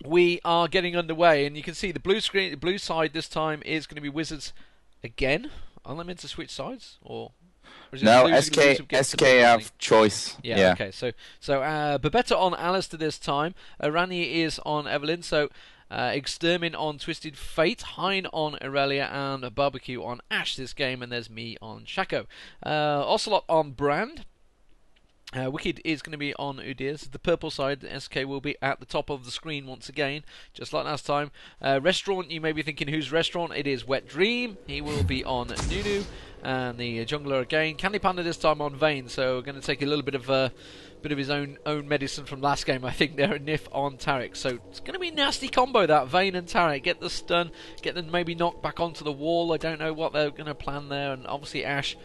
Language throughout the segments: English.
we are getting underway, and you can see the blue screen. The blue side this time is going to be Wizards again. Are they meant to switch sides, or is it no? SK have choice. Yeah. Okay. So Babetta on Alistar this time. Rani is on Evelynn. So Extermin on Twisted Fate, Hein on Irelia, and Barbecue on Ashe this game, and there's me on Shaco. Ocelot on Brand. Wicked is going to be on Udyr. So the purple side, SK will be at the top of the screen once again, just like last time. Restaurant, you may be thinking, who's Restaurant? It is Wet Dream. He will be on Nunu. And the jungler again, Candy Panda this time on Vayne. So we're going to take a little bit of his own medicine from last game, I think. There, Nif on Taric. So it's going to be a nasty combo, that Vayne and Taric. Get the stun, get them maybe knocked back onto the wall. I don't know what they're going to plan there. And obviously Ashe.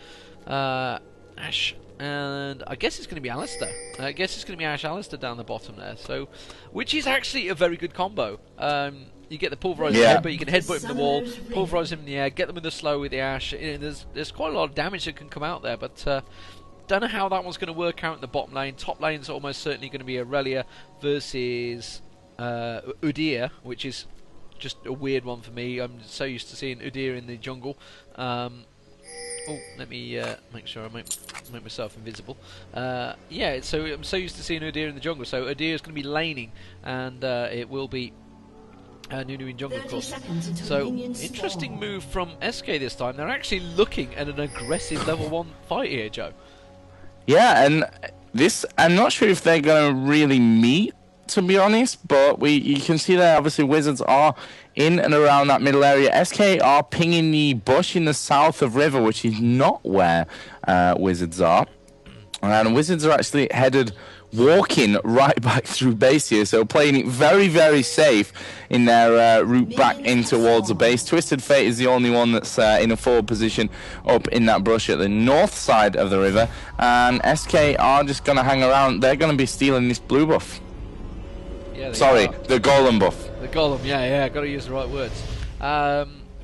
And I guess it's going to be Alistar. I guess it's going to be Ashe Alistar down the bottom there. So, which is actually a very good combo. You get the pulverizing headbutt, you can headbutt him in the wall, pulverize him in the air, get them in the slow with the Ashe. There's quite a lot of damage that can come out there, but don't know how that one's going to work out in the bottom lane. Top lane's almost certainly going to be Irelia versus Udyr, which is just a weird one for me. I'm so used to seeing Udyr in the jungle. Oh, let me make sure I make myself invisible. Yeah, so I'm so used to seeing Udyr in the jungle. So Udyr is going to be laning, and it will be Nunu in jungle, of course. So, interesting move from SK this time. They're actually looking at an aggressive level 1 fight here, Joe. Yeah, and this, I'm not sure if they're going to really meet, to be honest, but you can see that obviously Wizards are in and around that middle area. SK are pinging the bush in the south of River, which is not where Wizards are. And Wizards are actually walking right back through base here, so playing it very, very safe in their route back in towards the base. Twisted Fate is the only one that's in a forward position up in that brush at the north side of the river, and SK are just going to hang around. They're going to be stealing this blue buff. Yeah, sorry, the golem buff. The golem, yeah, got to use the right words.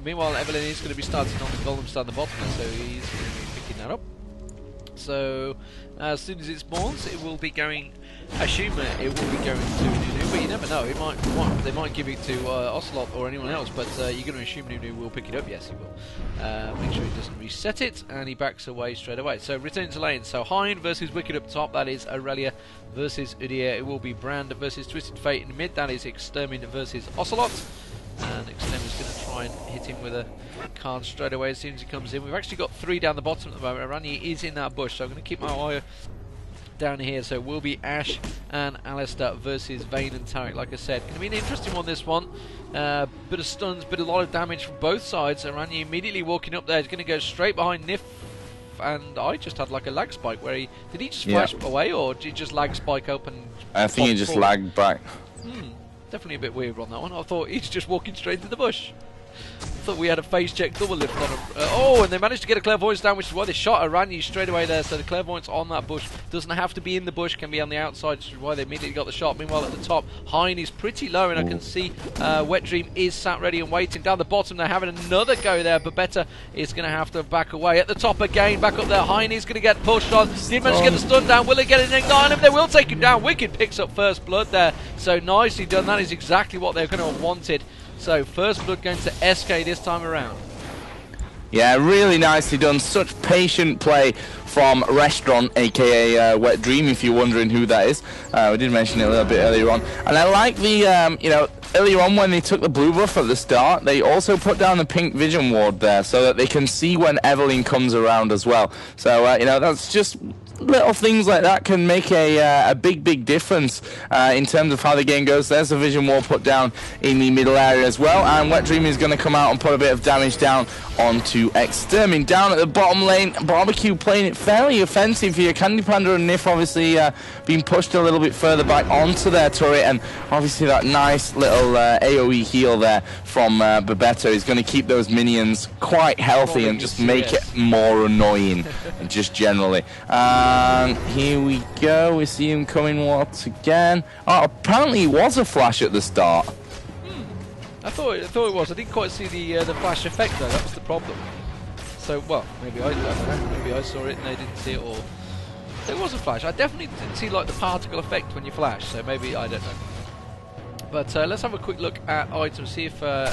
Meanwhile, Evelynn is going to be starting on the golems down the bottom, so he's going to be picking that up. So as soon as it spawns, it will be going. I assume it will be going to Nunu, but you never know. They might give it to Ocelot or anyone else, but you're going to assume Nunu will pick it up. Yes, he will. Make sure he doesn't reset it, and he backs away straight away. So return to lane. So Hein versus Wicked up top. That is Irelia versus Udyr. It will be Brand versus Twisted Fate in the mid. That is Extermin versus Ocelot. And Extermin's going to try and hit him with a card straight away as soon as he comes in. We've actually got 3 down the bottom at the moment. Rani is in that bush, so I'm going to keep my eye down here. So it will be Ashe and Alistar versus Vayne and Taric, like I said. Going to be an interesting one, this one. Bit of stuns, but a lot of damage from both sides. And Rani immediately walking up there is going to go straight behind Nif. And I just had like a lag spike where did he just flash away, or did he just lag spike up and I think he just lagged back. Definitely a bit weird on that one. I thought he's just walking straight into the bush. I thought we had a phase check double lift on him. Oh, and they managed to get a clairvoyance down, which is why they shot Rani straight away there. So the clairvoyance on that bush doesn't have to be in the bush, can be on the outside, which is why they immediately got the shot. Meanwhile, at the top, Hein is pretty low, and I can see Wet Dream is sat ready and waiting. Down the bottom, they're having another go there. Babetta is going to have to back away. At the top again, back up there, Hein is going to get pushed on. Did manage to get the stun down. Will they get an ignite him? They will take him down. Wicked picks up first blood there. So nicely done. That is exactly what they're going to have wanted. So first blood going to SK this time around. Yeah, really nicely done. Such patient play from Restaurant, aka Wet Dream, if you're wondering who that is. We did mention it a little bit earlier on. And I like the, earlier on when they took the blue buff at the start, they also put down the pink vision ward there so that they can see when Evelynn comes around as well. So, that's just little things like that can make a big difference in terms of how the game goes. There's a vision wall put down in the middle area as well, and Wet Dream is going to come out and put a bit of damage down onto Extermin. Down at the bottom lane, Barbecue playing it fairly offensive here. Candy Panda and Nif obviously being pushed a little bit further back onto their turret, and obviously that nice little AoE heal there from Babetta is going to keep those minions quite healthy and just make it more annoying just generally. And here we go, we see him coming once again. Oh, apparently it was a flash at the start. I thought it was. I didn't quite see the flash effect though. That was the problem. So, well, maybe I don't know. Maybe I saw it and they didn't see it, or it was a flash. I definitely didn't see like the particle effect when you flash. So maybe I don't know. But let's have a quick look at items, see if, I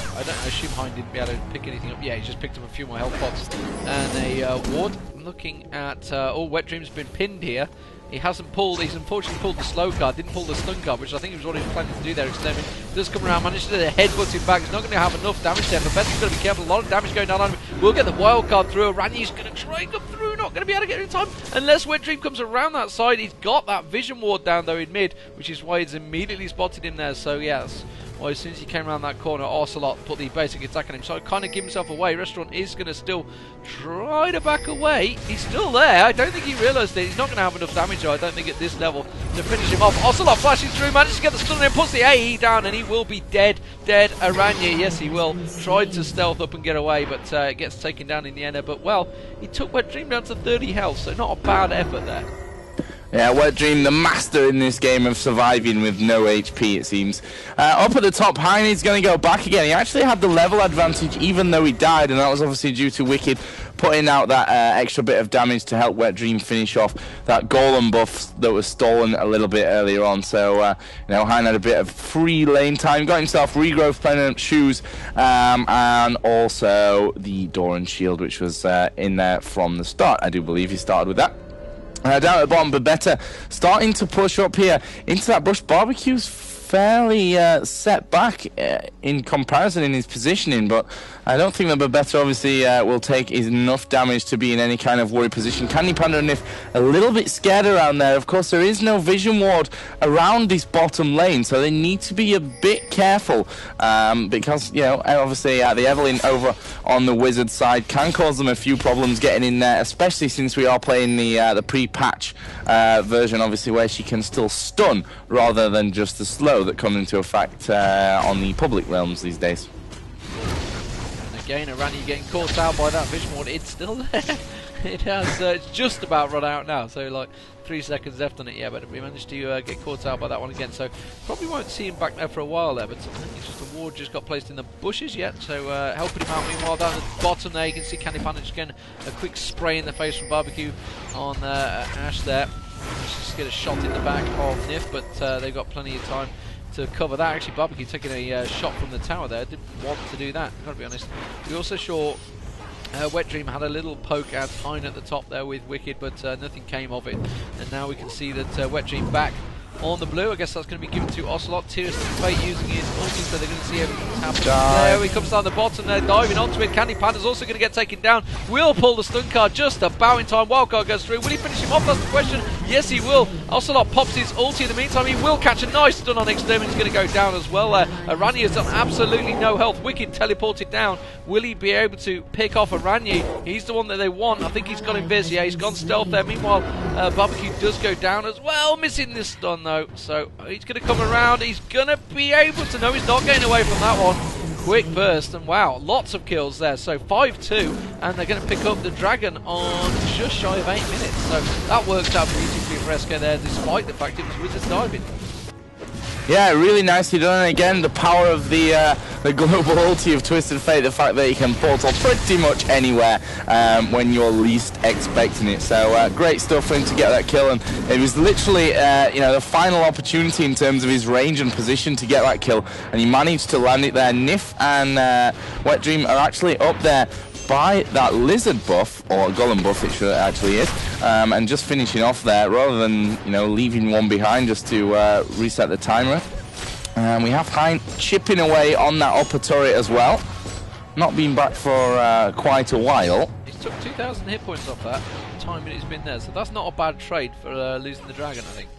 assume Hind didn't be able to pick anything up. Yeah, he just picked up a few more health pots and a ward. I'm looking at, Wet Dream's been pinned here. He hasn't pulled, he's unfortunately pulled the slow card, didn't pull the stun card, which I think he was what he was planning to do there. Extending does come around, manages to headbutt him back. He's not going to have enough damage there, but Betsy's got to be careful. A lot of damage going down on him. We'll get the wild card through. Randy's going to try and come through, not going to be able to get it in time unless Wet Dream comes around that side. He's got that vision ward down though in mid, which is why he's immediately spotted him there. So yeah, that's why as soon as he came around that corner, Ocelot put the basic attack on him. So it kind of give himself away. Restaurant is going to still try to back away. He's still there. I don't think he realised it. He's not going to have enough damage though, I don't think, at this level to finish him off. Ocelot flashing through, manages to get the stun and puts the AE down, and he will be dead. Aranya, yes he will. Tried to stealth up and get away, but gets taken down in the end. But well, he took Wet Dream down to 30 health, so not a bad effort there. Yeah, Wet Dream, the master in this game of surviving with no HP, it seems. Up at the top, Heine's going to go back again. He actually had the level advantage even though he died, and that was obviously due to Wicked putting out that extra bit of damage to help Wet Dream finish off that golem buff that was stolen a little bit earlier on. So, Hein had a bit of free lane time, got himself regrowth pennant shoes, and also the Doran shield, which was in there from the start. I do believe he started with that. Down at the bottom, Babetta starting to push up here into that bush. Barbecue's fairly set back in comparison in his positioning, but I don't think that Babetta obviously will take enough damage to be in any kind of worry position. Candy Panda and Nif a little bit scared around there. Of course, there is no vision ward around this bottom lane, so they need to be a bit careful because, obviously the Evelynn over on the Wizard side can cause them a few problems getting in there, especially since we are playing the pre-patch version, obviously, where she can still stun rather than just the slow that come into effect on the public realms these days. And again, Aranya getting caught out by that vision ward. It's still there. It has it's just about run out now, so like 3 seconds left on it. Yeah, but we managed to get caught out by that one again, so probably won't see him back there for a while there. But I think it's just a ward just got placed in the bushes yet, so helping him out. Meanwhile, down at the bottom there, you can see Candy Panda just getting a quick spray in the face from Barbecue on Ashe there. Just get a shot in the back of Nif, but they've got plenty of time to cover that. Actually, Barbecue taking a shot from the tower there. Didn't want to do that, I've got to be honest. We also saw Wet Dream had a little poke at Hein at the top there with Wicked, but nothing came of it. And now we can see that Wet Dream back on the blue. I guess that's going to be given to Ocelot. Tears to Fate using his ulti, so they're going to see everything happen. There he comes down the bottom there, diving onto it. Candy Panda's also going to get taken down. Will pull the stun card just about in time. Wildcard goes through. Will he finish him off? That's the question. Yes, he will. Ocelot pops his ulti in the meantime. He will catch a nice stun on Extermin. He's going to go down as well. Aranya has done absolutely no health. Wicked teleported down. Will he be able to pick off Aranya? He's the one that they want. I think he's got Invis. Yeah, he's gone stealth there. Meanwhile, Barbecue does go down as well, missing this stun though. So he's going to come around. He's going to be able to. No, he's not getting away from that one. Quick burst, and wow, lots of kills there. So 5-2, and they're going to pick up the Dragon on just shy of 8 minutes. So that worked out beautifully for SK there, despite the fact it was Wizards diving. Yeah, really nicely done. And again, the power of the global ulti of Twisted Fate, the fact that you can portal pretty much anywhere when you're least expecting it. So great stuff for him to get that kill, and it was literally the final opportunity in terms of his range and position to get that kill, and he managed to land it there. Nif and Wet Dream are actually up there by that lizard buff, or golem buff it should actually is, and just finishing off there rather than leaving one behind just to reset the timer. We have Hein chipping away on that upper turret as well, not been back for quite a while. He's took 2,000 hit points off that time he's been there, so that's not a bad trade for losing the Dragon, I think.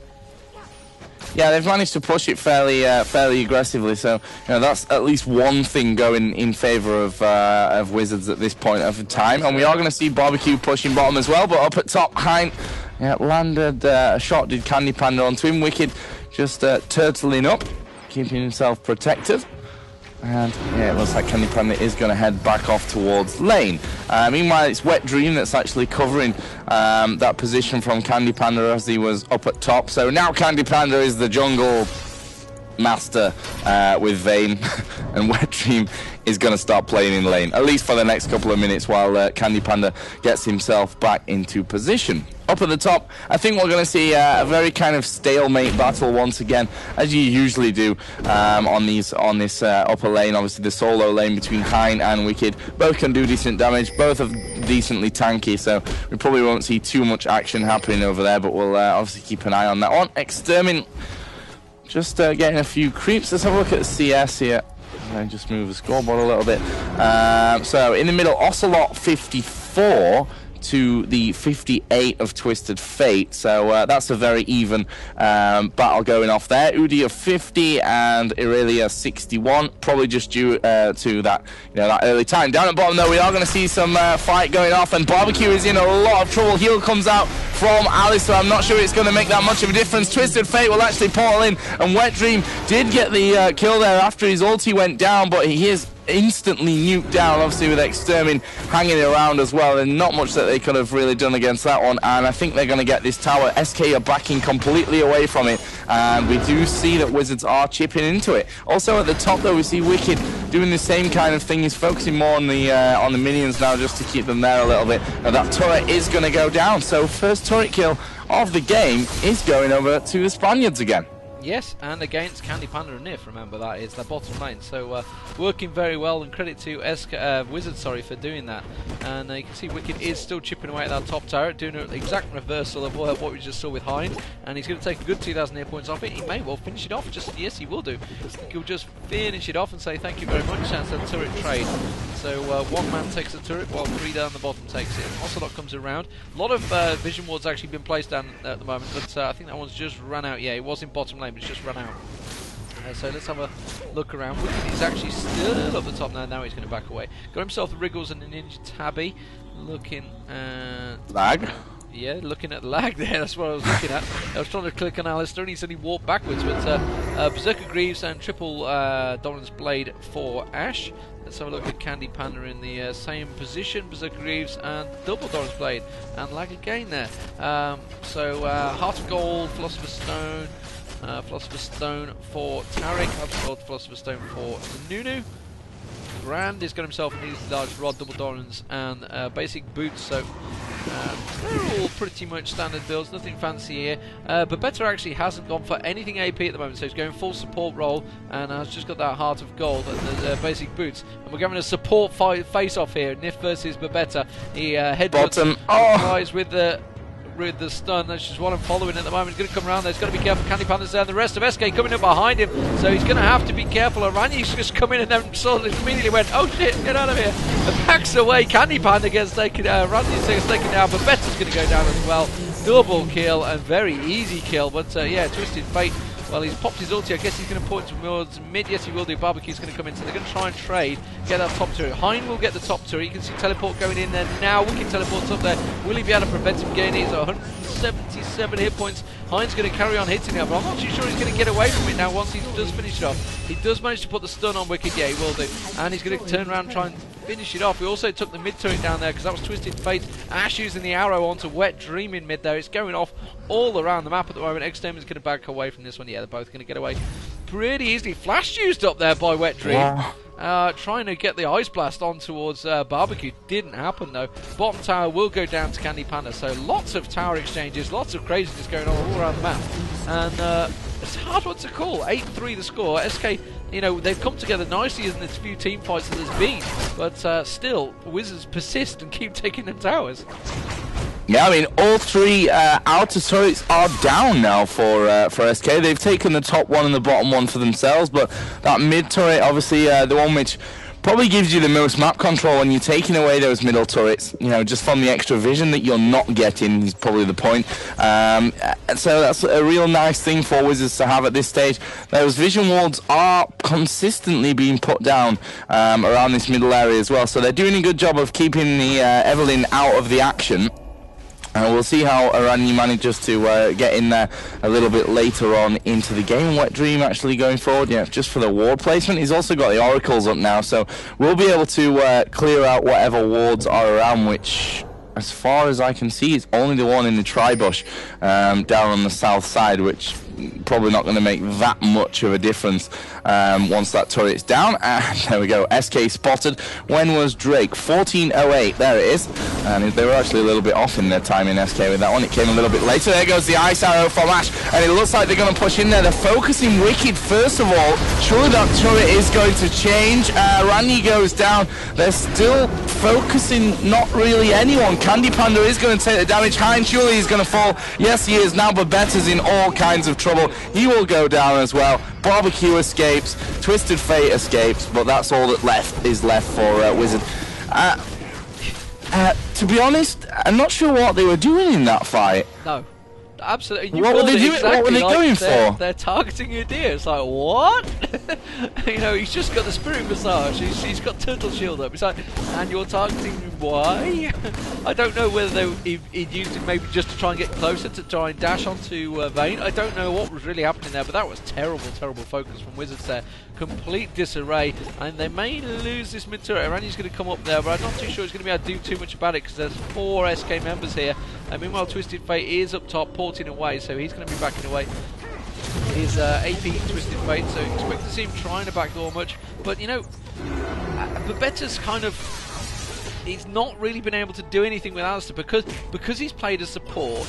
Yeah, they've managed to push it fairly aggressively, so that's at least one thing going in favour of Wizards at this point of time. And we are going to see Barbecue pushing bottom as well, but up at top, Hein landed a shot, did Candy Panda onto him. Wicked just turtling up, keeping himself protected. And yeah, it looks like Candy Panda is going to head back off towards lane. Meanwhile, it's Wet Dream that's actually covering that position from Candy Panda as he was up at top. So now Candy Panda is the jungle master with Vayne, and Wet Dream is going to start playing in lane, at least for the next couple of minutes while Candy Panda gets himself back into position. Up up at the top, I think we're going to see a very kind of stalemate battle once again, as you usually do on this upper lane. Obviously, the solo lane between Hein and Wicked, both can do decent damage, both are decently tanky, so we probably won't see too much action happening over there, but we'll obviously keep an eye on that one. Extermin just getting a few creeps. Let's have a look at the CS here. And just move the scoreboard a little bit. So in the middle, Ocelot 54 to the 58 of Twisted Fate. So that's a very even battle going off there. Udyr 50 and Irelia 61. Probably just due to that, that early time. Down at bottom though, we are going to see some fight going off, and Barbecue is in a lot of trouble. Heal comes out from Alistar. I'm not sure it's going to make that much of a difference. Twisted Fate will actually portal in, and Wet Dream did get the kill there after his ulti went down, but he is instantly nuked down, obviously with Extermin hanging around as well, and not much that they could have really done against that one. And I think they're going to get this tower. SK are backing completely away from it, and we do see that Wizards are chipping into it. Also at the top though, we see Wicked doing the same kind of thing. He's focusing more on the minions now, just to keep them there a little bit. Now that turret is going to go down, so first turret kill of the game is going over to the Spaniards again. Yes, and against Candy Panda and Nif, remember that is their bottom lane. So working very well, and credit to Wizards, for doing that. And you can see Wicked is still chipping away at that top turret, doing an exact reversal of what we just saw with Hein. And he's going to take a good 2,000 hit points off it. He may well finish it off. Yes, he will do. He'll just finish it off and say thank you very much. That's a turret trade. So one man takes the turret while three down the bottom takes it. Ocelot comes around. A lot of vision wards actually been placed down at the moment, but I think that one's just run out. Yeah, it was in bottom lane, but it's just run out. So let's have a look around. Wicked is actually still up the top now. Now he's going to back away. Got himself the Wriggles and a Ninja Tabby. Looking at lag. Yeah, looking at the lag there. That's what I was looking at. I was trying to click on Alistar, and he said he walked backwards. But Berserker Greaves and triple Doran's Blade for Ashe. Let's have a look at Candy Panda in the same position. Berserker Greaves and double Doran's Blade, and lag again there. So Heart of Gold, Philosopher's Stone. Philosopher's Stone for Taric, Heart of Gold, Philosopher's Stone for Nunu. Grand has got himself a needed large rod, double Dorans, and basic boots. So they're all pretty much standard builds, nothing fancy here. But Better actually hasn't gone for anything AP at the moment, so he's going full support role, and has just got that Heart of Gold and the basic boots. And we're having a support face-off here. Nif versus Babetta. He headbutts, tries with the stun. That's just what I'm following at the moment. He's going to come around there. He's got to be careful. Candy Panda's there, and the rest of SK coming up behind him, so he's going to have to be careful. Irani's just come in and then immediately went, oh shit, get out of here, and backs away. Candy Panda gets taken, Irani's gets taken down, but Betta's going to go down as well. Double kill, and very easy kill, but yeah, Twisted Fate. Well, he's popped his ulti. I guess he's going to point towards mid. Yes, he will do. Barbecue's going to come in, so they're going to try and trade, get that top turret. Hein will get the top turret. You can see teleport going in there now. Wicked teleports up there. Will he be able to prevent him gaining his 177 hit points? Hein's going to carry on hitting it, but I'm not too sure he's going to get away from it now once he does finish it off. He does manage to put the stun on Wicked. Yeah, he will do. And he's going to turn around and try and finish it off. We also took the mid turret down there because that was Twisted Fate. Ashe using the arrow onto Wet Dream in mid there. It's going off all around the map at the moment. Extermin is going to back away from this one. Yeah, they're both going to get away pretty easily. Flash used up there by Wet Dream. Yeah. Trying to get the Ice Blast on towards Barbecue. Didn't happen though. Bottom tower will go down to Candy Panda. So lots of tower exchanges, lots of craziness going on all around the map. And it's a hard one to call. 8-3 the score. SK, they've come together nicely in this few team fights that there's been. But still, Wizards persist and keep taking them towers. Yeah, I mean, all three outer turrets are down now for SK. They've taken the top one and the bottom one for themselves, but that mid turret, obviously, the one which probably gives you the most map control when you're taking away those middle turrets, just from the extra vision that you're not getting is probably the point. And so that's a real nice thing for Wizards to have at this stage. Those vision wards are consistently being put down around this middle area as well, so they're doing a good job of keeping the Evelynn out of the action. We'll see how Irani manages to get in there a little bit later on into the game. Wet Dream actually going forward, just for the ward placement. He's also got the oracles up now, so we'll be able to clear out whatever wards are around, which, as far as I can see, is only the one in the tri-bush down on the south side, which probably not going to make that much of a difference once that turret's down. And there we go, SK spotted. When was Drake? 14:08, there it is. And they were actually a little bit off in their timing, SK, with that one. It came a little bit later. There goes the ice arrow from Ashe, and it looks like they're going to push in there. They're focusing Wicked first of all. Surely that turret is going to change. Randy goes down. They're still focusing not really anyone. Candy Panda is going to take the damage. Hines, surely he's going to fall. Yes, he is now, but Better's in all kinds of trouble. He will go down as well. Barbecue escapes. Twisted Fate escapes, but that's all that is left for Wizard. To be honest, I'm not sure what they were doing in that fight. No. Absolutely. What were they doing? Exactly, what were they going for? They're targeting Udyr. It's like, what? You know, he's just got the Spirit Massage. He's got Turtle Shield up. It's like, and you're targeting why? I don't know whether he'd used it maybe just to try and get closer to try and dash onto Vayne. I don't know what was really happening there, but that was terrible focus from Wizards there. Complete disarray, and they may lose this mid turret. Randy's going to come up there, but I'm not too sure he's going to be able to do too much about it because there's 4 SK members here. And meanwhile, Twisted Fate is up top, porting away, so he's going to be backing away. His AP Twisted Fate, so expect to see him trying to backdoor much. But you know, Babette's kind of, he's not really been able to do anything with Alistar because he's played as support.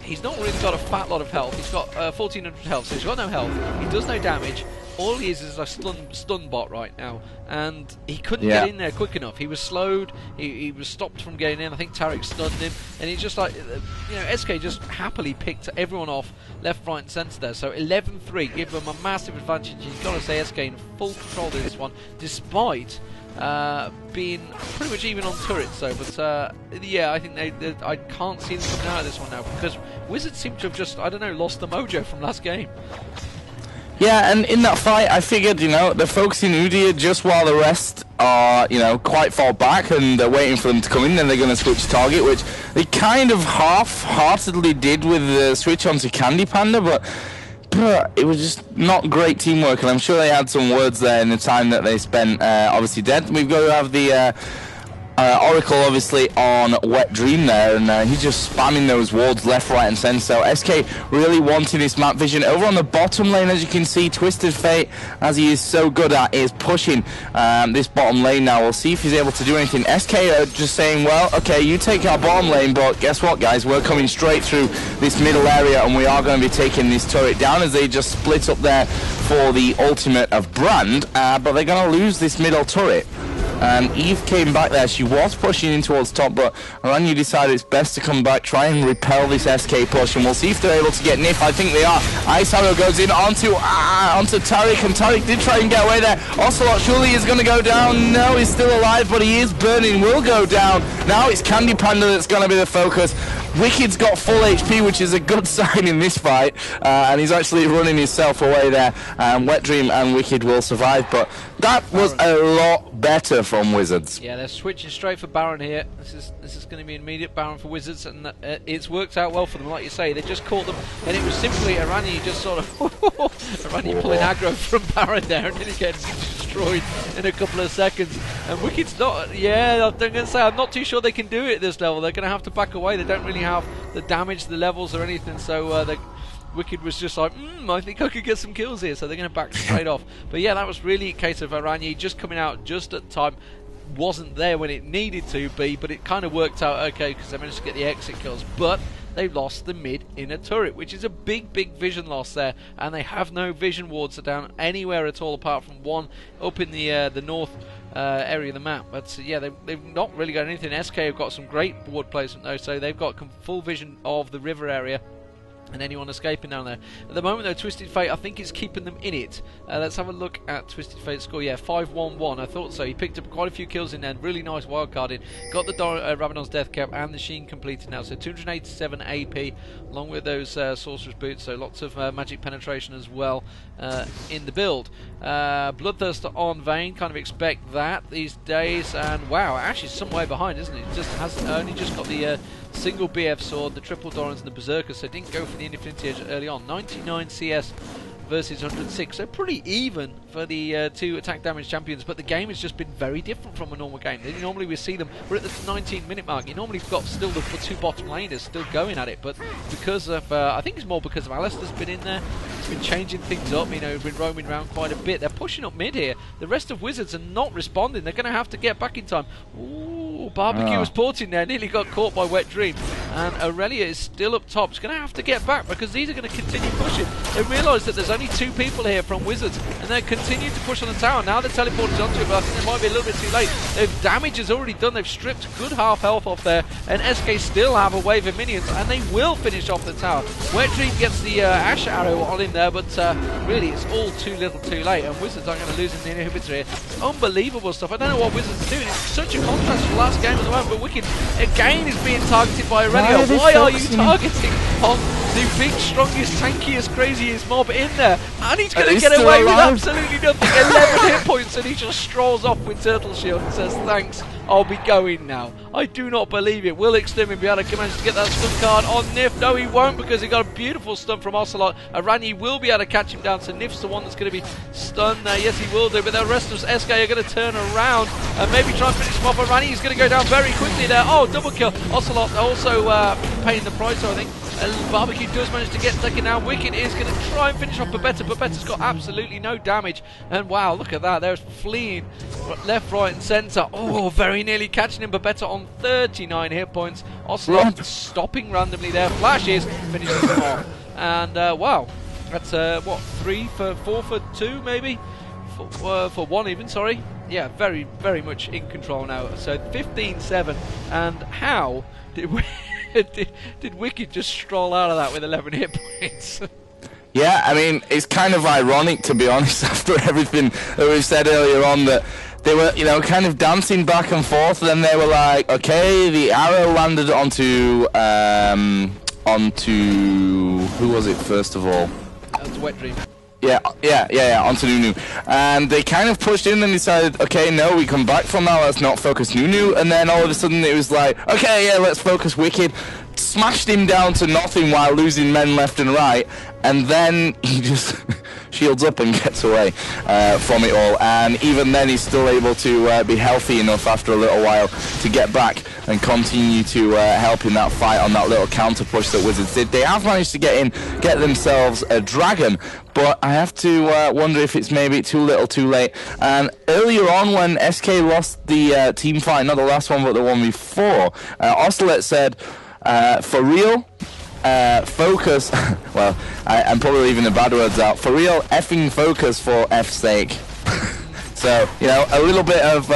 He's not really got a fat lot of health. He's got 1400 health, so he's got no health. He does no damage. All he is a stun bot right now, and he couldn't get in there quick enough. He was slowed, he was stopped from getting in. I think Taric stunned him, and he's just like, you know, SK just happily picked everyone off left, right and centre there. So 11-3, give them a massive advantage. You've got to say SK in full control of this one, despite being pretty much even on turrets. So, but yeah, I think I can't see them coming out of this one now, because Wizards seem to have just, I don't know, lost the mojo from last game. Yeah, and in that fight, I figured, you know, they're focusing Udyr just while the rest are, you know, quite far back, and they're waiting for them to come in, then they're going to switch target, which they kind of half-heartedly did with the switch onto Candy Panda, but it was just not great teamwork, and I'm sure they had some words there in the time that they spent, obviously dead. We've got to have the Oracle obviously on Wet Dream there, and he's just spamming those wards left, right and centre. So SK really wanting this map vision. Over on the bottom lane, as you can see, Twisted Fate, as he is so good at, is pushing this bottom lane now. We'll see if he's able to do anything. SK are just saying, well, okay, you take our bottom lane, but guess what, guys, we're coming straight through this middle area, and we are going to be taking this turret down, as they just split up there for the ultimate of Brand, but they're going to lose this middle turret. Eve came back there. She was pushing in towards top, but Ranyu decided it's best to come back, try and repel this SK push, and we'll see if they're able to get Nif. I think they are. Ice Arrow goes in onto Taric, and Taric did try and get away there. Ocelot surely is going to go down. No, he's still alive, but he is burning. Will go down. Now it's Candy Panda that's going to be the focus. Wicked's got full HP, which is a good sign in this fight, and he's actually running himself away there. Wet Dream and Wicked will survive, but that was a lot better from Wizards. Yeah, they're switching straight for Baron here. This is going to be an immediate Baron for Wizards, and it's worked out well for them, like you say. They just caught them, and it was simply Irani just sort of Irani pulling aggro from Baron there, and then he gets destroyed in a couple of seconds. And Wicked's not, yeah, I'm going to say, I'm not too sure they can do it at this level. They're going to have to back away. They don't really have the damage, the levels or anything, so Wicked was just like, I think I could get some kills here, so they're going to back straight off. But yeah, that was really a case of Aranya just coming out just at the time. Wasn't there when it needed to be, but it kind of worked out okay because they managed to get the exit kills. But they lost the mid inner turret, which is a big vision loss there, and they have no vision wards down anywhere at all apart from one up in the north area of the map. But yeah, they've not really got anything. SK have got some great ward placement though, so they've got full vision of the river area and anyone escaping down there. At the moment though, Twisted Fate, I think, is keeping them in it. Let's have a look at Twisted Fate's score. Yeah, 5-1-1, I thought so. He picked up quite a few kills in there, really nice wildcarding. Got the Rabadon's Death Cap and the Sheen completed now, so 287 AP, along with those Sorcerer's Boots, so lots of magic penetration as well in the build. Bloodthirster on Vayne, kind of expect that these days, and wow, Ashe is some way behind, isn't it? Just has only just got the single BF sword, the triple Dorans and the Berserker, so didn't go for the Infinity Edge early on. 99 CS versus 106. So pretty even for the two attack damage champions, but the game has just been very different from a normal game. Normally we see them, we're at the 19-minute mark, you normally got still the two bottom laners still going at it, but because of, I think it's more because of Alistar's been in there, he's been changing things up, you know, been roaming around quite a bit. They're pushing up mid here. The rest of Wizards are not responding. They're going to have to get back in time. Ooh, Barbecue was porting there, nearly got caught by Wet Dream. And Irelia is still up top. She's going to have to get back because these are going to continue pushing. They realise that there's only two people here from Wizards, and they're continuing to push on the tower. Now they're teleported onto it, but I think they might be a little bit too late. Their damage is already done. They've stripped a good half health off there, and SK still have a wave of minions, and they will finish off the tower. Wet Dream gets the Ashe arrow on him there, but really it's all too little too late, and Wizards are going to lose in the inhibitor here. Unbelievable stuff. I don't know what Wizards are doing. It's such a contrast to the last game as well, but Wicked again is being targeted by Irelia. Why are you targeting on the big, strongest, tankiest, craziest mob in there? And he's going to get away with absolutely nothing. 11 hit points, and he just strolls off with Turtle Shield and says, thanks, I'll be going now. I do not believe it. Will Extermin be able to manage to get that stun card on Nif? No, he won't, because he got a beautiful stun from Ocelot. Arani will be able to catch him down, so Nif's the one that's going to be stunned. Yes, he will do, but the rest of SK are going to turn around and maybe try and finish him off. Arani is going to go down very quickly there. Oh, double kill. Ocelot also paying the price, so I think. Barbecue does manage to get taken down. Wicked is going to try and finish off Babetta. Babetta's got absolutely no damage. And wow, look at that. They're fleeing left, right and centre. Oh, very nearly catching him. Babetta on 39 hit points. Ocelot stopping randomly there. Flashes, finishes him off. And wow, that's what, 4 for 2 maybe? For 1 even, sorry. Yeah, very, very much in control now. So 15-7. And how did we... did Wicked just stroll out of that with 11 hit points? Yeah, I mean, it's kind of ironic, to be honest, after everything that we've said earlier on, that they were, you know, kind of dancing back and forth, and then they were like, okay, the arrow landed onto who was it first of all? That was Wet Dream. Yeah, onto Nunu. And they kind of pushed in and decided, okay, no, we come back from now, let's not focus Nunu. And then all of a sudden it was like, okay, yeah, let's focus Wicked. Smashed him down to nothing while losing men left and right. And then he just shields up and gets away from it all. And even then he's still able to be healthy enough after a little while to get back and continue to help in that fight on that little counter push that Wizards did. They have managed to get themselves a dragon, but I have to wonder if it's maybe too little too late. And earlier on when SK lost the team fight, not the last one but the one before, Ocelot said, for real, focus, well, I'm probably leaving the bad words out, for real, effing focus for F's sake. So, you know, a little bit of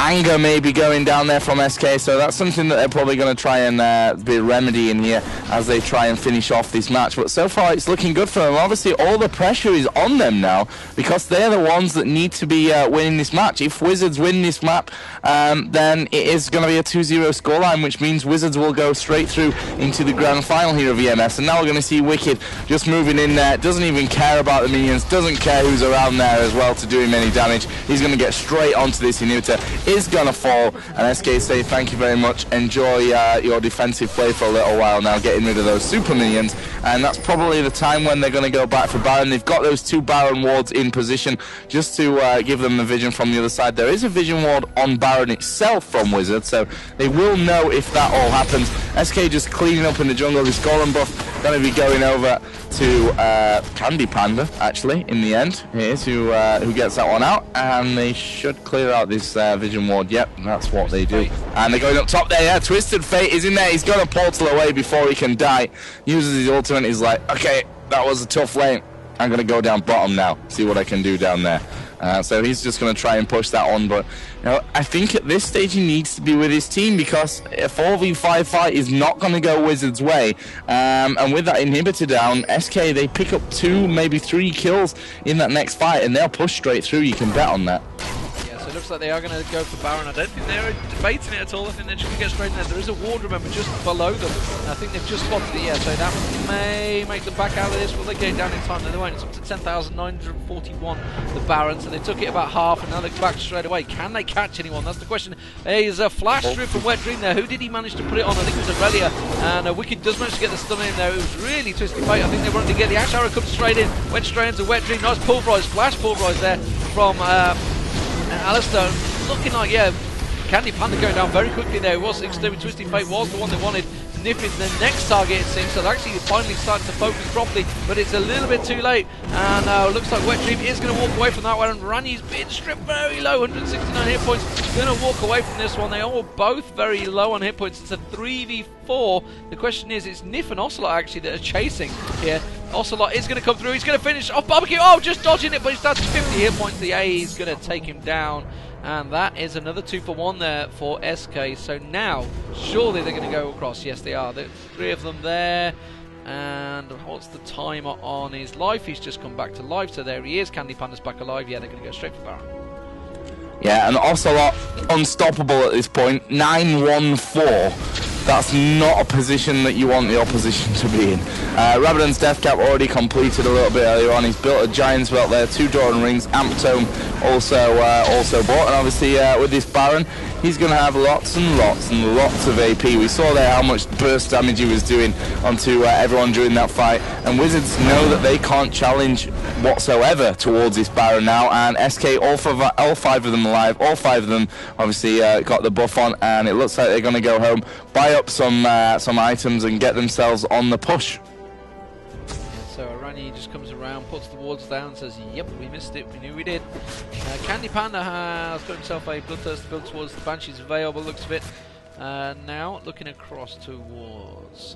anger maybe going down there from SK, so that's something that they're probably going to try and be remedying here as they try and finish off this match. But so far it's looking good for them. Obviously all the pressure is on them now because they're the ones that need to be winning this match. If Wizards win this map, then it is going to be a 2-0 scoreline, which means Wizards will go straight through into the grand final here of EMS. And now we're going to see Wicked just moving in there, doesn't even care about the minions, doesn't care who's around there as well to do him any damage. He's going to get straight onto this inhibitor, is going to fall, and SK say thank you very much, enjoy your defensive play for a little while now, getting rid of those super minions. And that's probably the time when they're going to go back for Baron. They've got those 2 Baron wards in position just to give them the vision from the other side. There is a vision ward on Baron itself from Wizards, so they will know if that all happens. SK just cleaning up in the jungle. This Golem buff going to be going over to Candy Panda, actually, in the end. Here's who gets that one out, and they should clear out this vision ward. Yep, that's what they do. And they're going up top there, yeah. Twisted Fate is in there. He's got a portal away before he can die. Uses his ultimate. He's like, okay, that was a tough lane. I'm going to go down bottom now, see what I can do down there. So he's just going to try and push that on, but you know, I think at this stage he needs to be with his team because a 4v5 fight is not going to go Wizards' way. And with that inhibitor down, SK, they pick up 2, maybe 3 kills in that next fight, and they'll push straight through. You can bet on that. looks like they are going to go for Baron. I don't think they're debating it at all. I think they're just going to get straight in there. There is a ward, remember, just below them. I think they've just spotted it, yeah, so that may make them back out of this. Will they get it down in time? No, they won't. It's up to 10,941, the Barons, and they took it about half, and now they're back straight away. Can they catch anyone? That's the question. There's a flash through from Wet Dream there. Who did he manage to put it on? I think it was Irelia, and Wicked does manage to get the stun in there. It was really twisty fight. I think they wanted to get the Ashe arrow, comes straight in, went straight into Wet Dream. Nice pulverize, flash pulverize there from Alistar. Looking like, yeah, Candy Panda going down very quickly there. It was Extreme Twisty Fate was the one they wanted. Nip is the next target, it seems, so they're actually finally starting to focus properly, but it's a little bit too late, and looks like Wet Dream is going to walk away from that one, and Ranyi's been stripped very low, 169 hit points, going to walk away from this one. They are both very low on hit points. It's a 3v4. The question is, it's Nif and Ocelot actually that are chasing here. Ocelot is going to come through, he's going to finish off Barbecue, oh, just dodging it, but he's down to 50 hit points. The A is going to take him down. And that is another 2-for-1 there for SK. So now, surely they're going to go across. Yes, they are. There's 3 of them there. And what's the timer on his life? He's just come back to life. So there he is. Candy Panda's back alive. Yeah, they're going to go straight for Baron. Yeah, and Ocelot unstoppable at this point. 9-1-4. That's not a position that you want the opposition to be in. Rabadon's Deathcap already completed a little bit earlier on. He's built a Giant's Belt there, 2 Doran Rings, Amp Tome also bought, and obviously with this Baron, he's going to have lots and lots and lots of AP. We saw there how much burst damage he was doing onto everyone during that fight, and Wizards know that they can't challenge whatsoever towards this Baron now, and SK, all 5 of them alive, all 5 of them obviously got the buff on, and it looks like they're going to go home, buy up some items and get themselves on the push. So Ranyi just comes around, puts the wards down, says, yep, we missed it, we knew we did. Candy Panda has got himself a Bloodthirst build towards the Banshee's Veil, but looks of it. Now looking across towards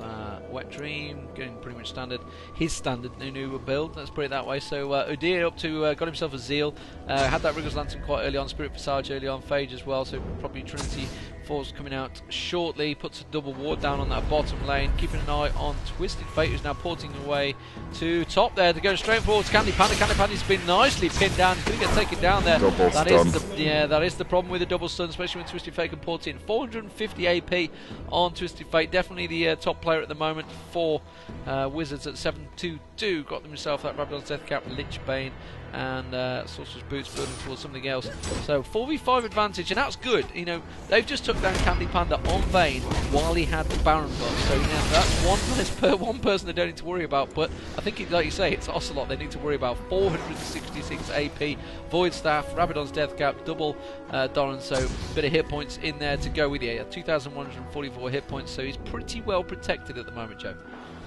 Wet Dream, going pretty much standard. His standard Nunu build, let's put it that way. So Udyr up to got himself a Zeal, had that Rigger's Lantern quite early on, Spirit Visage early on, Phage as well, so probably Trinity Force coming out shortly, puts a double ward down on that bottom lane, keeping an eye on Twisted Fate, who's now porting away to top there. They're going straight forward to Candy Panda. Candy Panda's been nicely pinned down, he's going to get taken down there. That is the problem with the double stun, especially when Twisted Fate can port in. 450 AP on Twisted Fate, definitely the top player at the moment for Wizards at 722. Got himself that Rabadon's Deathcap, Lich Bane, and Sorcerer's Boots building towards something else. So 4v5 advantage, and that's good. You know, they've just took down Candy Panda on Vayne while he had the Baron buff. So you know, that's one person they don't need to worry about. But I think, like you say, it's Ocelot they need to worry about. 466 AP, Void Staff, Rabadon's Deathcap, double Doran, so a bit of hit points in there to go with you. 2,144 hit points, so he's pretty well protected at the moment, Joe.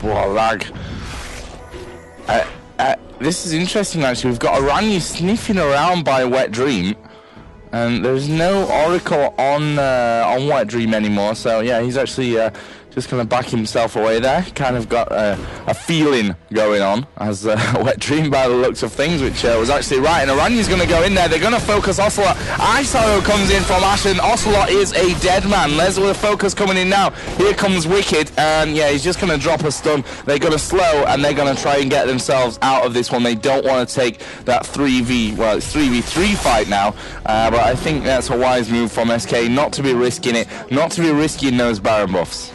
What a lag. This is interesting actually. We've got Ranyi sniffing around by Wet Dream, and there's no Oracle on Wet Dream anymore, so yeah, he's actually just going to back himself away there. Kind of got a feeling going on as Wet Dream by the looks of things, which was actually right. And Ranyi's going to go in there. They're going to focus Ocelot. Ice Arrow comes in from Ashe, and Ocelot is a dead man. There's the focus coming in now. Here comes Wicked, and yeah, he's just going to drop a stun. They're going to slow, and they're going to try and get themselves out of this one. They don't want to take that 3v3 fight now, but I think that's a wise move from SK not to be risking it, not to be risking those Baron buffs.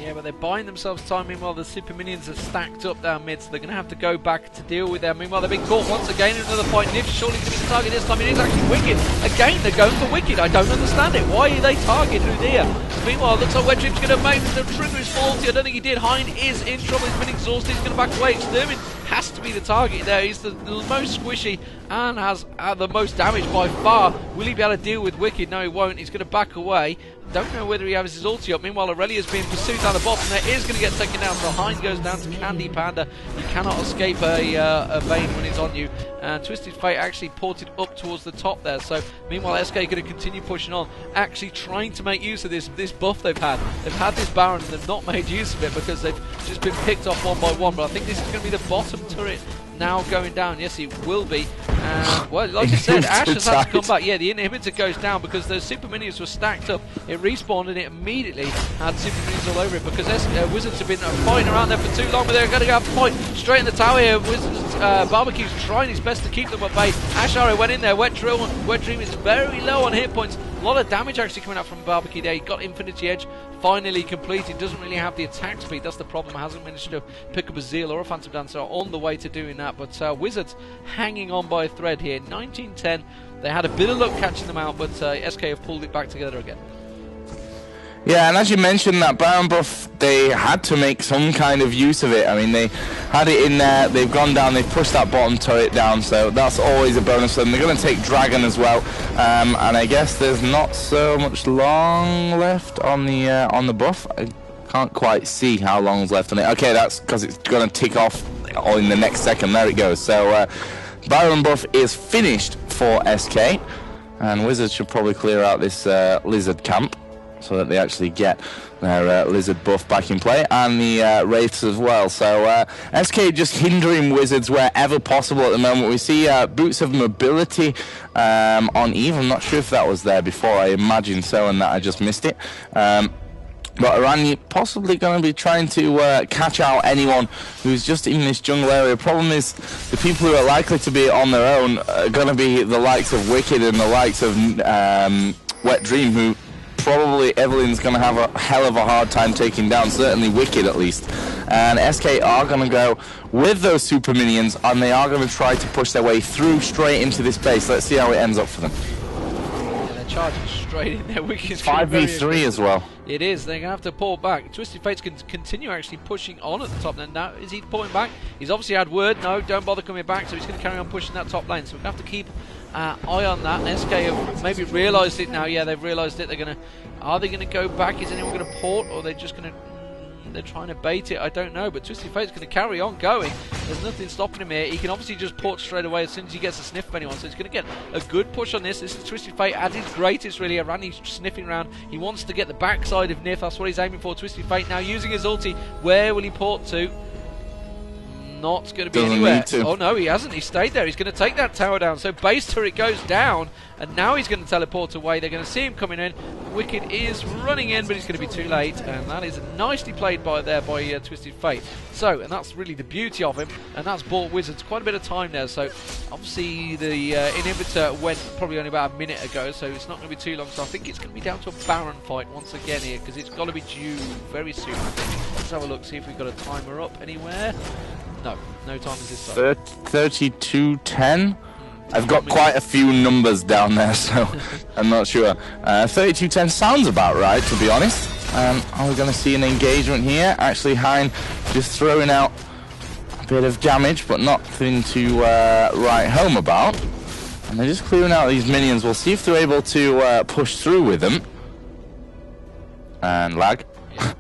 Yeah, but they're buying themselves time. Meanwhile, the super minions are stacked up down mid, so they're going to have to go back to deal with them. Meanwhile, they're being caught once again in another fight. Nif surely going to be the target this time. It is actually Wicked. Again, they're going for Wicked. I don't understand it. Why are they targeting Udyr? Meanwhile, it looks like Wet Dream's going to make the trigger is faulty. I don't think he did. Hind is in trouble. He's been exhausted. He's going to back away. Extermin has to be the target there. He's the most squishy and has the most damage by far. Will he be able to deal with Wicked? No, he won't. He's going to back away. Don't know whether he has his ulti up. Meanwhile, Aurelia's being pursued down the bottom. There is going to get taken down. So Hind goes down to Candy Panda. You cannot escape a Vayne when it's on you. And Twisted Fate actually ported up towards the top there. So meanwhile, SK going to continue pushing on, actually trying to make use of this buff they've had. They've had this Baron and they've not made use of it because they've just been picked off one by one. But I think this is going to be the bottom turret now going down. Yes, it will be. And well, like I said, Ashe has had to come back. Yeah, the inhibitor goes down because those super minions were stacked up. It respawned and it immediately had super minions all over it because Wizards have been fighting around there for too long, but they're going to have to fight straight in the tower here. Wizards Barbecue's trying his best to keep them at bay. Ashe went in there. Wet Dream is very low on hit points. A lot of damage actually coming out from Barbecue there. He got Infinity Edge finally completed. Doesn't really have the attack speed. That's the problem. Hasn't managed to pick up a Zeal or a Phantom Dancer on the way to doing that. But Wizards hanging on by a thread here. 19-10. They had a bit of luck catching them out, but SK have pulled it back together again. Yeah, and as you mentioned, that Baron buff, they had to make some kind of use of it. I mean, they had it in there, they've gone down, they've pushed that bottom turret down, so that's always a bonus for them. They're going to take Dragon as well, and I guess there's not so much long left on the buff. I can't quite see how long's left on it. Okay, that's because it's going to tick off in the next second. There it goes. So Baron buff is finished for SK, and Wizards should probably clear out this Lizard camp, so that they actually get their Lizard buff back in play, and the Wraiths as well. So SK just hindering Wizards wherever possible at the moment. We see Boots of Mobility on Eve. I'm not sure if that was there before. I imagine so, and that I just missed it. But Aranya possibly going to be trying to catch out anyone who's just in this jungle area. Problem is, the people who are likely to be on their own are going to be the likes of Wicked and the likes of Wet Dream, who probably Evelynn's going to have a hell of a hard time taking down, certainly Wicked at least. And SK are going to go with those super minions, and they are going to try to push their way through straight into this base. Let's see how it ends up for them. Yeah, they're charging straight in there. Wicked's 5v3 as well. It is. They're going to have to pull back. Twisted Fates can continue actually pushing on at the top. Now, is he pulling back? He's obviously had word. No, don't bother coming back. So he's going to carry on pushing that top lane. So we're going to have to keep eye on that. And SK have maybe realised it now. Yeah, they've realised it. They're going to. Are they going to go back? Is anyone going to port, or are they just going to? They're trying to bait it. I don't know. But Twisted Fate's going to carry on going. There's nothing stopping him here. He can obviously just port straight away as soon as he gets a sniff of anyone. So he's going to get a good push on this. This is Twisted Fate at his greatest, really. Arany's sniffing around. He wants to get the backside of Nif. That's what he's aiming for. Twisted Fate now using his ulti. Where will he port to? Not going to be anywhere. Oh no, he hasn't. He stayed there. He's going to take that tower down. So base turret goes down, and now he's going to teleport away. They're going to see him coming in. Wicked is running in, but he's going to be too late, and that is nicely played by Twisted Fate. So, and that's really the beauty of him, and that's bought Wizards quite a bit of time there. So obviously the inhibitor went probably only about a minute ago, so it's not going to be too long. So I think it's going to be down to a Baron fight once again here, because it's got to be due very soon, I think. Let's have a look, see if we've got a timer up anywhere. No, no time is this side. 32:10. I've got quite a few numbers down there, so I'm not sure. 32:10 sounds about right, to be honest. Are we going to see an engagement here? Actually, Hein just throwing out a bit of damage, but nothing to write home about. And they're just clearing out these minions. We'll see if they're able to push through with them. And lag. Yeah.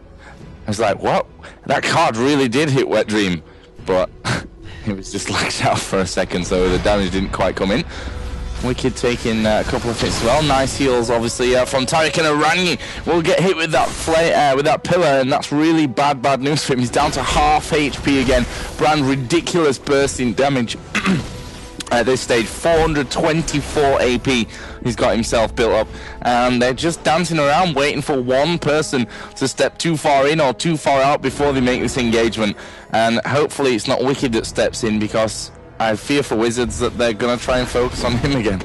I was like, what? That card really did hit Wet Dream. But it was just lagged out for a second, so the damage didn't quite come in. Wicked taking a couple of hits as well. Nice heals, obviously, from Taric, and Aranya will get hit with that pillar, and that's really bad news for him. He's down to half HP again. Brand ridiculous bursting damage. At this stage, 424 AP he's got himself built up, and they're just dancing around waiting for one person to step too far in or too far out before they make this engagement. And hopefully it's not Wicked that steps in, because I fear for Wizards that they're going to try and focus on him again.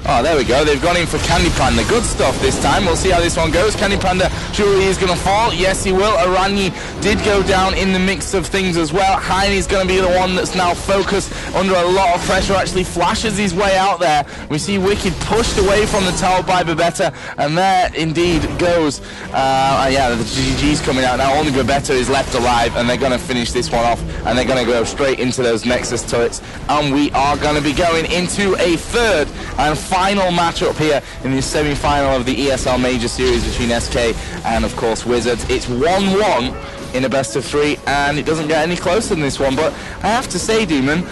Oh, there we go. They've gone in for Candy Panda. Good stuff this time. We'll see how this one goes. Candy Panda surely is going to fall. Yes, he will. Aranya did go down in the mix of things as well. Hein is going to be the one that's now focused under a lot of pressure. Actually flashes his way out there. We see Wicked pushed away from the tower by Babetta, and there indeed goes. Yeah, the GG's coming out now. Only Babetta is left alive, and they're going to finish this one off, and they're going to go straight into those Nexus turrets. And we are going to be going into a third and final matchup here in the semi-final of the ESL Major Series between SK and, of course, Wizards. It's 1-1 in a best of 3, and it doesn't get any closer than this one. But I have to say, Deman,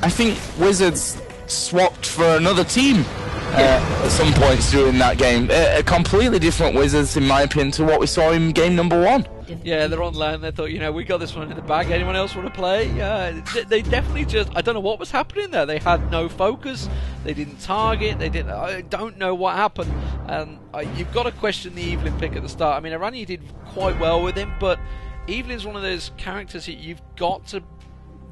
I think Wizards swapped for another team at some points during that game. A completely different Wizards, in my opinion, to what we saw in game number 1. Yeah, they're on land. They thought, you know, we got this one in the bag. Anyone else want to play? Yeah, they definitely just. I don't know what was happening there. They had no focus. They didn't target. They didn't. I don't know what happened. And you've got to question the Evelynn pick at the start. I mean, Aranya did quite well with him, but Evelynn's one of those characters that you've got to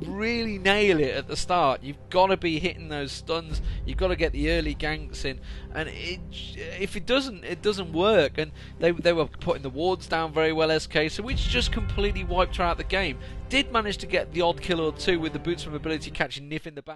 really nail it at the start, you've got to be hitting those stuns. You've got to get the early ganks in, and if it doesn't work. And they were putting the wards down very well, SK, so which just completely wiped her out the game. Did manage to get the odd kill or two with the boots from ability catching Nif in the back.